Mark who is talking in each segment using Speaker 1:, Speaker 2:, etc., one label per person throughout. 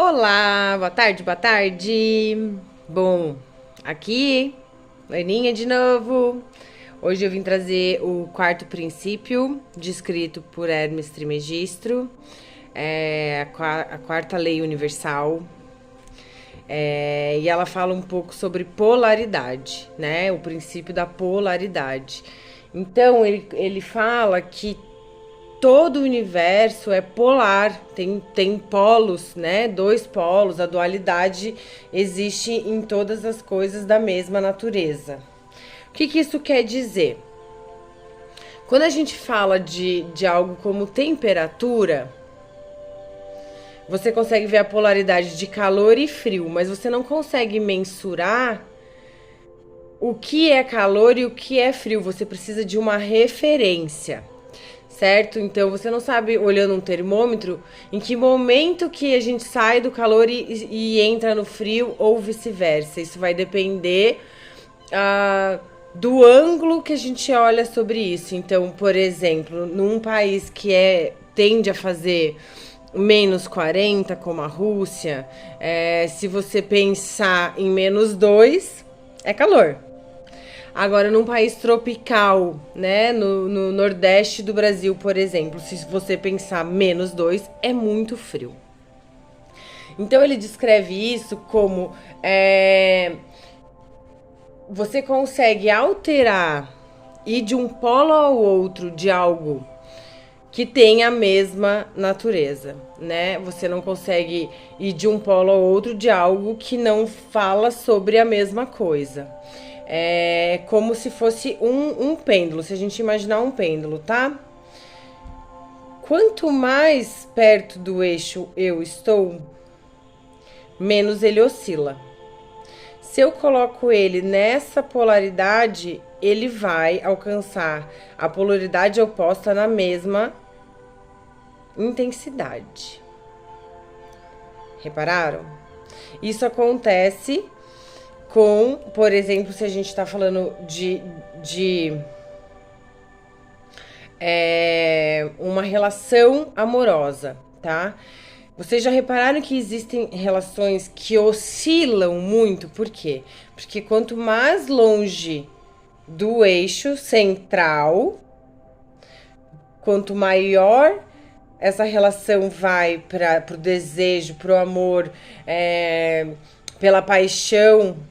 Speaker 1: Olá, boa tarde, boa tarde. Bom, aqui, Aninha de novo. Hoje eu vim trazer o quarto princípio, descrito por Hermes Trismegisto, a quarta lei universal. E ela fala um pouco sobre polaridade, né? O princípio da polaridade. Então, ele fala que todo o universo é polar, tem polos, né? Dois polos, a dualidade existe em todas as coisas da mesma natureza. O que isso quer dizer? Quando a gente fala de algo como temperatura, você consegue ver a polaridade de calor e frio, mas você não consegue mensurar o que é calor e o que é frio. Você precisa de uma referência. Certo? Então você não sabe, olhando um termômetro, em que momento que a gente sai do calor e entra no frio ou vice-versa. Isso vai depender do ângulo que a gente olha sobre isso. Então, por exemplo, num país que tende a fazer -40, como a Rússia, se você pensar em -2, é calor. Agora, num país tropical, né, no nordeste do Brasil, por exemplo, se você pensar -2, é muito frio. Então, ele descreve isso como você consegue alterar, ir de um polo ao outro de algo que tem a mesma natureza, né? Você não consegue ir de um polo ao outro de algo que não fala sobre a mesma coisa. É como se fosse um pêndulo, se a gente imaginar um pêndulo, tá? Quanto mais perto do eixo eu estou, menos ele oscila. Se eu coloco ele nessa polaridade, ele vai alcançar a polaridade oposta na mesma intensidade. Repararam? Isso acontece com, por exemplo, se a gente está falando de uma relação amorosa, tá? Vocês já repararam que existem relações que oscilam muito? Por quê? Porque quanto mais longe do eixo central, quanto maior essa relação vai para o desejo, para o amor, pela paixão,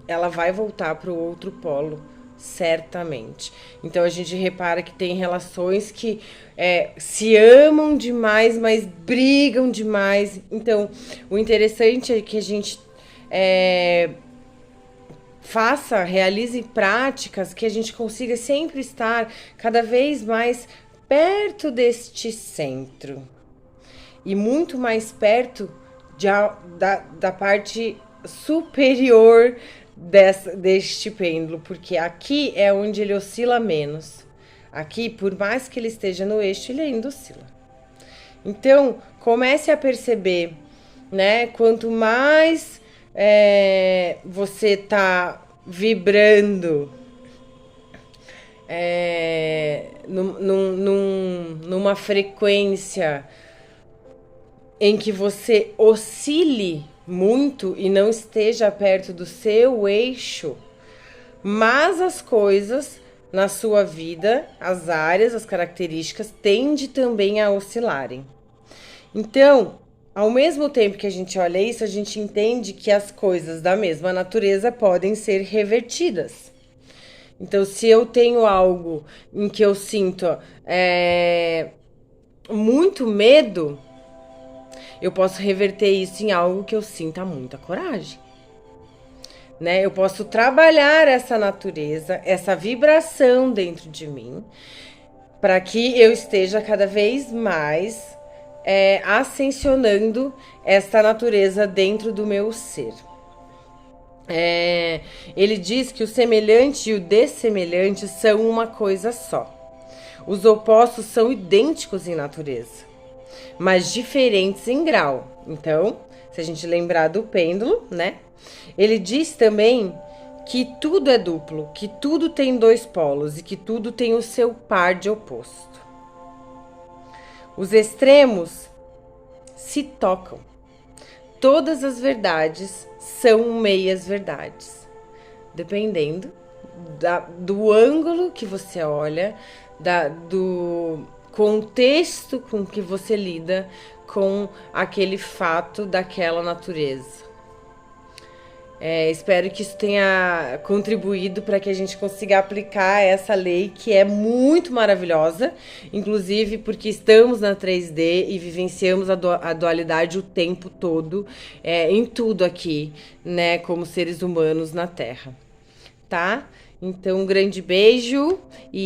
Speaker 1: ela vai voltar para o outro polo, certamente. Então a gente repara que tem relações que se amam demais, mas brigam demais. Então o interessante é que a gente realize práticas que a gente consiga sempre estar cada vez mais perto deste centro e muito mais perto da parte superior deste pêndulo, porque aqui é onde ele oscila menos. Aqui, por mais que ele esteja no eixo, ele ainda oscila. Então, comece a perceber, né? Quanto mais você tá vibrando numa frequência em que você oscile muito e não esteja perto do seu eixo, mas as coisas na sua vida, as áreas, as características, tendem também a oscilarem. Então, ao mesmo tempo que a gente olha isso, a gente entende que as coisas da mesma natureza podem ser revertidas. Então, se eu tenho algo em que eu sinto muito medo, eu posso reverter isso em algo que eu sinta muita coragem. Né? Eu posso trabalhar essa natureza, essa vibração dentro de mim, para que eu esteja cada vez mais ascensionando esta natureza dentro do meu ser. Ele diz que o semelhante e o dessemelhante são uma coisa só. Os opostos são idênticos em natureza, mas diferentes em grau. Então, se a gente lembrar do pêndulo, né? Ele diz também que tudo é duplo, que tudo tem dois polos e que tudo tem o seu par de oposto. Os extremos se tocam, todas as verdades são meias verdades, dependendo do ângulo que você olha, do contexto com que você lida com aquele fato daquela natureza. Espero que isso tenha contribuído para que a gente consiga aplicar essa lei que é muito maravilhosa, inclusive porque estamos na 3D e vivenciamos a dualidade o tempo todo, em tudo aqui, né, como seres humanos na Terra, tá? Então, um grande beijo e